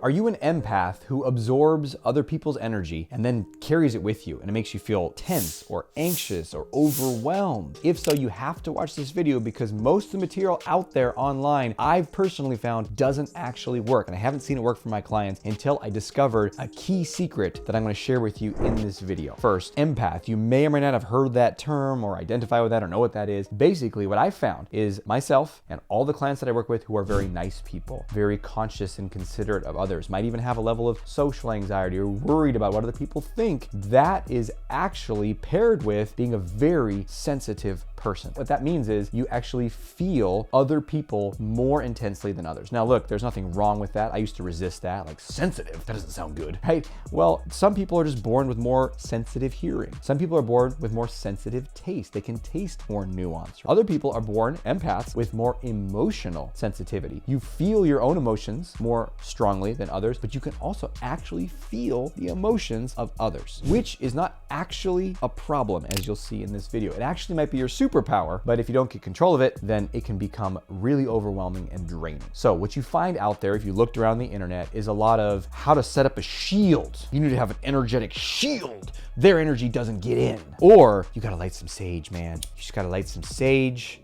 Are you an empath who absorbs other people's energy and then carries it with you and it makes you feel tense or anxious or overwhelmed? If so, you have to watch this video because most of the material out there online I've personally found doesn't actually work, and I haven't seen it work for my clients until I discovered a key secret that I'm going to share with you in this video. First, empath. You may or may not have heard that term or identify with that or know what that is. Basically, what I found is myself and all the clients that I work with who are very nice people, very conscious and considerate of others, might even have a level of social anxiety or worried about what other people think, that is actually paired with being a very sensitive person. What that means is you actually feel other people more intensely than others. Now look, there's nothing wrong with that. I used to resist that, like sensitive, that doesn't sound good, right? Well, some people are just born with more sensitive hearing. Some people are born with more sensitive taste. They can taste more nuance. Other people are born empaths with more emotional sensitivity. You feel your own emotions more strongly than others, but you can also actually feel the emotions of others, which is not actually a problem, as you'll see in this video. It actually might be your superpower, but if you don't get control of it, then it can become really overwhelming and draining. So what you find out there, if you looked around the internet, is a lot of how to set up a shield. You need to have an energetic shield. Their energy doesn't get in. Or you gotta light some sage, man. You just gotta light some sage.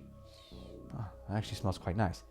Oh, that actually smells quite nice.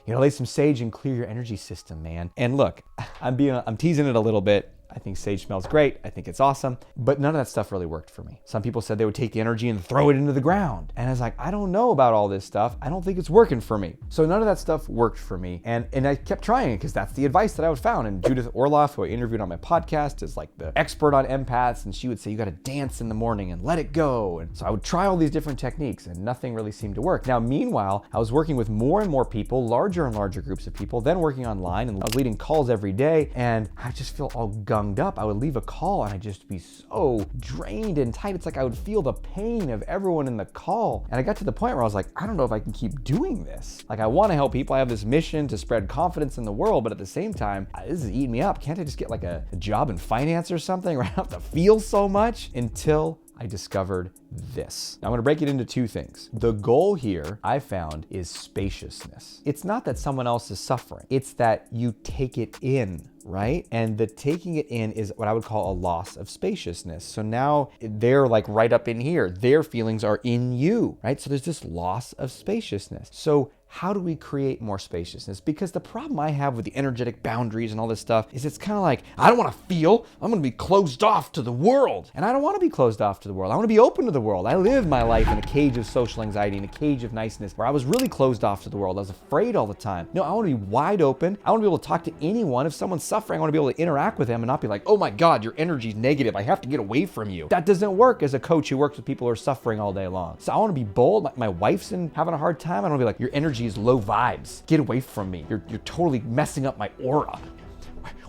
You know, light some sage and clear your energy system, man. And look, I'm teasing it a little bit. I think sage smells great. I think it's awesome, but none of that stuff really worked for me. Some people said they would take the energy and throw it into the ground. And I was like, I don't know about all this stuff. I don't think it's working for me. So none of that stuff worked for me. And I kept trying it because that's the advice that I would found. And Judith Orloff, who I interviewed on my podcast, is like the expert on empaths. And she would say, you got to dance in the morning and let it go. And so I would try all these different techniques and nothing really seemed to work. Now, meanwhile, I was working with more and more people, larger and larger groups of people, then working online, and I was leading calls every day. And I just feel all gunged up. I would leave a call and I'd just be so drained and tight. It's like I would feel the pain of everyone in the call. And I got to the point where I was like, I don't know if I can keep doing this. Like, I want to help people. I have this mission to spread confidence in the world, but at the same time, this is eating me up. Can't I just get like a job in finance or something where I don't have to feel so much? Until I discovered this. Now I'm gonna break it into two things. The goal here, I found, is spaciousness. It's not that someone else is suffering. It's that you take it in, right? And the taking it in is what I would call a loss of spaciousness. So now they're like right up in here. Their feelings are in you, right? So there's this loss of spaciousness. So how do we create more spaciousness? Because the problem I have with the energetic boundaries and all this stuff is it's kind of like, I don't want to feel, I'm going to be closed off to the world. And I don't want to be closed off to the world. I want to be open to the world. I lived my life in a cage of social anxiety, in a cage of niceness, where I was really closed off to the world. I was afraid all the time. No, I want to be wide open. I want to be able to talk to anyone. If someone's suffering, I want to be able to interact with them and not be like, oh my God, your energy's negative. I have to get away from you. That doesn't work as a coach who works with people who are suffering all day long. So I want to be bold. My wife's having a hard time. I don't want to be like, your energy is low vibes. Get away from me. You're totally messing up my aura.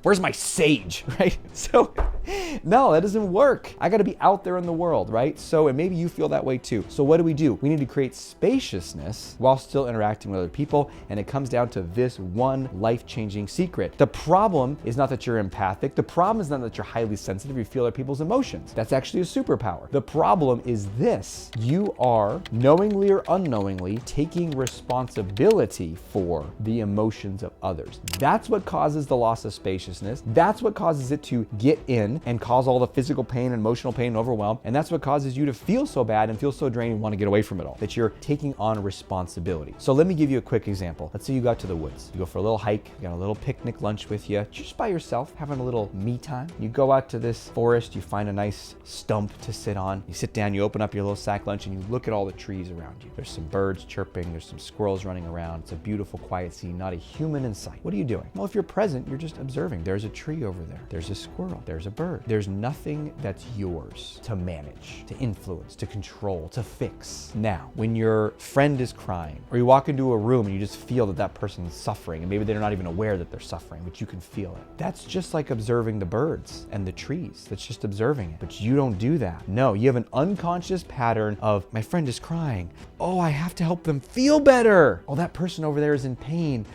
Where's my sage, right? So no, that doesn't work. I gotta be out there in the world, right? So, and maybe you feel that way too. So what do? We need to create spaciousness while still interacting with other people. And it comes down to this one life-changing secret. The problem is not that you're empathic. The problem is not that you're highly sensitive. You feel other people's emotions. That's actually a superpower. The problem is this: you are knowingly or unknowingly taking responsibility for the emotions of others. That's what causes the loss of spaciousness. That's what causes it to get in and cause all the physical pain and emotional pain and overwhelm. And that's what causes you to feel so bad and feel so drained and want to get away from it all, that you're taking on responsibility. So let me give you a quick example. Let's say you go out to the woods. You go for a little hike, you got a little picnic lunch with you, just by yourself, having a little me time. You go out to this forest, you find a nice stump to sit on. You sit down, you open up your little sack lunch, and you look at all the trees around you. There's some birds chirping, there's some squirrels running around. It's a beautiful, quiet scene, not a human in sight. What are you doing? Well, if you're present, you're just observing. There's a tree over there. There's a squirrel. There's a bird. There's nothing that's yours to manage, to influence, to control, to fix. Now, when your friend is crying, or you walk into a room and you just feel that that person's suffering, and maybe they're not even aware that they're suffering, but you can feel it. That's just like observing the birds and the trees. That's just observing it. But you don't do that. No, you have an unconscious pattern of, my friend is crying. Oh, I have to help them feel better. Oh, that person over there is in pain.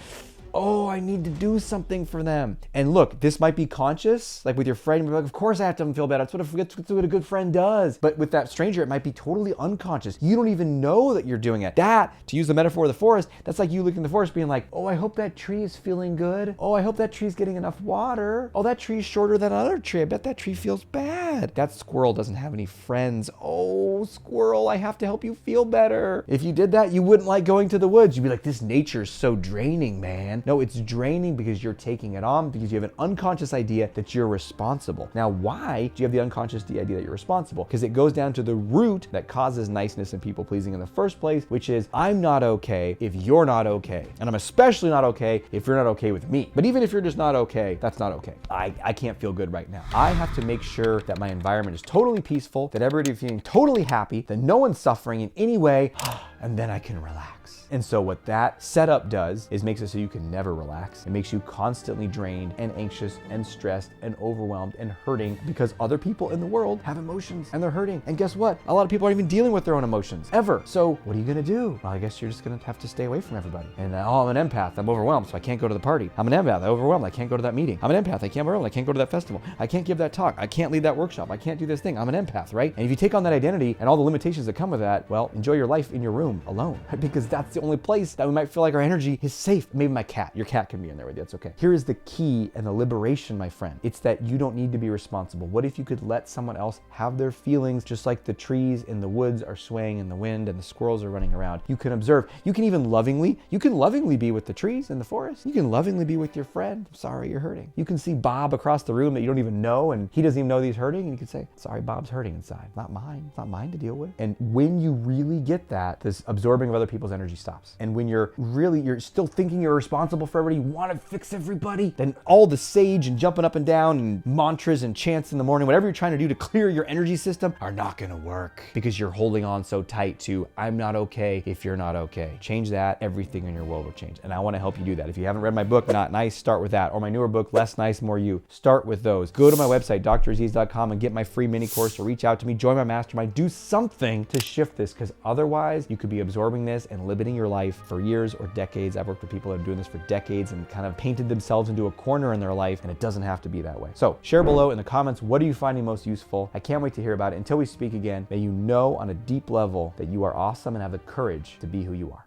oh, I need to do something for them. And look, this might be conscious, like with your friend, you're like, of course I have to feel better. That's what a good friend does. But with that stranger, it might be totally unconscious. You don't even know that you're doing it. That, to use the metaphor of the forest, that's like you looking in the forest being like, oh, I hope that tree is feeling good. Oh, I hope that tree's getting enough water. Oh, that tree's shorter than other tree. I bet that tree feels bad. That squirrel doesn't have any friends. Oh, squirrel, I have to help you feel better. If you did that, you wouldn't like going to the woods. You'd be like, this nature's so draining, man. No, it's draining because you're taking it on, because you have an unconscious idea that you're responsible. Now, why do you have the unconscious idea that you're responsible? Because it goes down to the root that causes niceness and people pleasing in the first place, which is I'm not okay if you're not okay. And I'm especially not okay if you're not okay with me. But even if you're just not okay, that's not okay. I can't feel good right now. I have to make sure that my environment is totally peaceful, that everybody's feeling totally happy, that no one's suffering in any way, and then I can relax. And so what that setup does is makes it so you can never relax. It makes you constantly drained and anxious and stressed and overwhelmed and hurting because other people in the world have emotions and they're hurting. And guess what? A lot of people aren't even dealing with their own emotions ever. So what are you gonna do? Well, I guess you're just gonna have to stay away from everybody. And oh, I'm an empath, I'm overwhelmed, so I can't go to the party. I'm an empath, I'm overwhelmed, I can't go to that meeting. I'm an empath, I can't overwhelmed, I can't go to that festival. I can't give that talk, I can't lead that workshop, I can't do this thing. I'm an empath, right? And if you take on that identity and all the limitations that come with that, well, enjoy your life in your room alone, right? Because that's the only place that we might feel like our energy is safe. Maybe my cat, your cat can be in there with you, that's okay. Here is the key and the liberation, my friend. It's that you don't need to be responsible. What if you could let someone else have their feelings just like the trees in the woods are swaying in the wind and the squirrels are running around? You can observe. You can even lovingly be with the trees in the forest. You can lovingly be with your friend. Sorry, you're hurting. You can see Bob across the room that you don't even know and he doesn't even know that he's hurting, and you can say, sorry, Bob's hurting inside. Not mine. It's not mine to deal with. And when you really get that, this absorbing of other people's energy stops. And when you're still thinking you're responsible for everybody, you want to fix everybody, then all the sage and jumping up and down and mantras and chants in the morning, whatever you're trying to do to clear your energy system, are not going to work because you're holding on so tight to I'm not okay if you're not okay. Change that, everything in your world will change. And I want to help you do that. If you haven't read my book, Not Nice, start with that. Or my newer book, Less Nice, More You. Start with those. Go to my website, draziz.com, and get my free mini course, or reach out to me, join my mastermind, do something to shift this, because otherwise you could be absorbing this and limiting your life for years or decades. I've worked with people that are doing this for decades and kind of painted themselves into a corner in their life, and it doesn't have to be that way. So share below in the comments, what are you finding most useful? I can't wait to hear about it. Until we speak again, may you know on a deep level that you are awesome and have the courage to be who you are.